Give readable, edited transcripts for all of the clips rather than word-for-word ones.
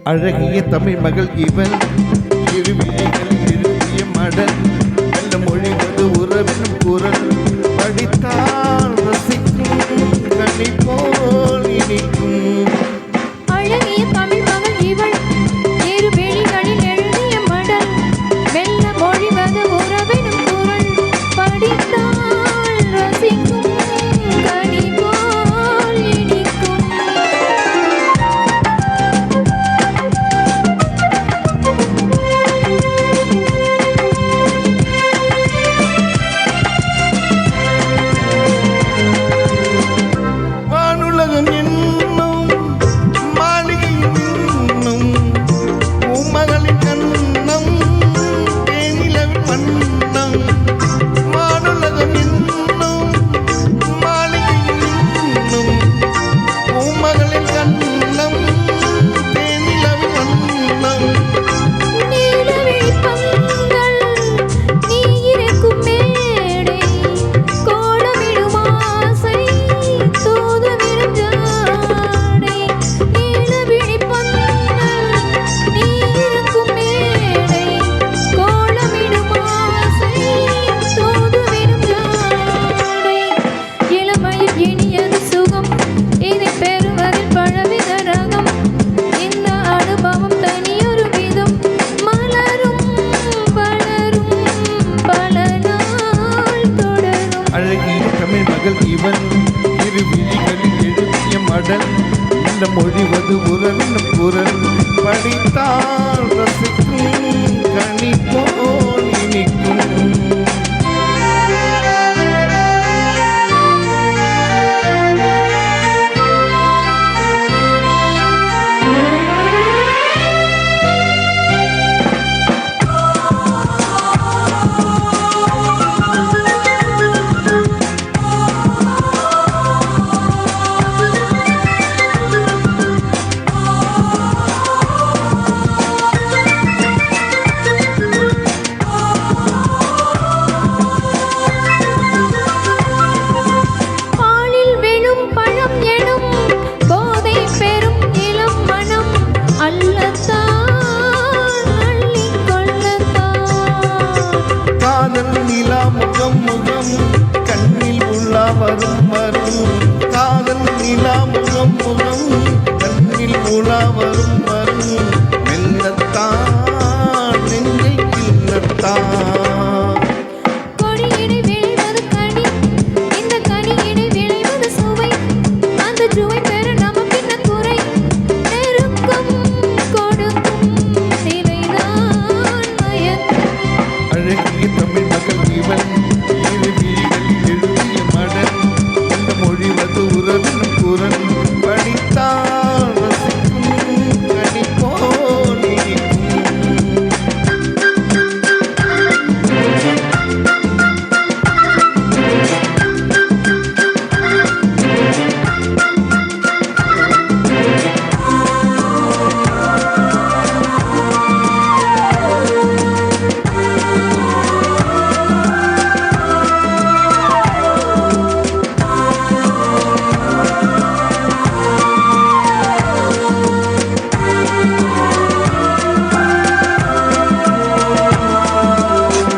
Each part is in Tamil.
அழகிய தமிழ் மகள் இவள் இருவிழிகளில் எழுதிய மடல் நல்ல மொழிவது உறவினும் குரல் படித்தால் ரசிக்கும் கனி போல் இனிக்கும் அழகிய தமிழ் மகள் இவள் இருவிழிகளில் எழுதிய மடல் மெல்ல மொழிவது உறவினும் குரல் படித்தால் ரசிக்கும் கனி போல் இனிக்கும் வானுலகம் என்னும் மாளிகையில் இன்னும் பூமகளின் கண்ணம் தேனிலவின் வண்ணம் வானுலகம் என்னும் மாளிகையில் இன்னும் பூமகளின் கண்ணம் தேனிலவின் வண்ணம் நீலவிழிப் பந்தல் நீ இருக்கும் மேடை கோலமிடும் ஆசை தூதுவிடும் ஜாடை நீலவிழிப் பந்தல் நீ இருக்கும் மேடை கோலமிடும் ஆசை தூதுவிடும் ஜாடை இளமையில் இனியது சுகம் இதை பெறுவதில் பழவித ரகம் இந்த அனுபவம் தனியொரு விதம் மலரும் வளரும் பல நாள் தொடரும் அழகிய தமிழ் மகள் இவன் இருவிழிகளில் எழுதிய மடல் நல்ல மொழிவது உறவினும் குரல் படித்தால் ரசிக்கும் கனி போல் இனிக்கும் பாலில் விழும் பழம் எனும் போதை பெறும் இளம் மனம் அல்லத்தான் அள்ளிக் கொள்ளத்தான் காதல் நிலா முகம் முகம் கண்ணில் உள்ளா வரும் வரும் காதல் நிலா முகம் முகம் கண்ணில் உலா வரும் வரும் மெல்லத்தான் நெஞ்சை கிள்ளத்தான் கொடியிடை விளைவது கனி இந்த கனியிடை விளைவது சுவை அந்த சுவை பெற நமக்கென்ன குறை நெருக்கம் கொடுக்கும் நிலைதான் மயக்கம் அழகிய தமிழ் மகள் இவன் இருவிழிகளில் எழுதிய மடல் நல்ல மொழிவது உறவினும் குரல் படித்தால் ரசிக்கும் கனி போல் இனிக்கும்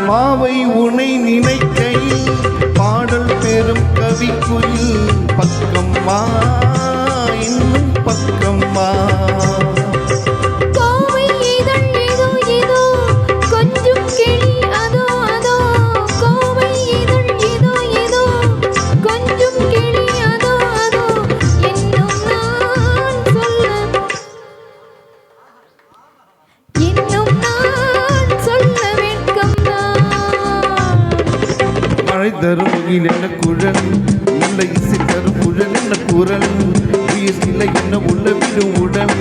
மாவை உனை நினைக்கையில் பாடல் பெறும் கவிக்குயில் பக்கம் வா இன்னும் பக்கம் வா கோவை இதழ் இதோ இதோ கொஞ்சம் கிளி அதோ அதோ கோவை இதழ் இதோ இதோ கொஞ்சம் கிளி அதோ அதோ இன்னும் நான் சொல்ல வெட்கம்தான் மழை தரும் முகில் என்ன குழல் நல்ல இசை தரும் குழல் என்ன குரல் உயிர் சிலை என்ன உள்ள விடும் உடல்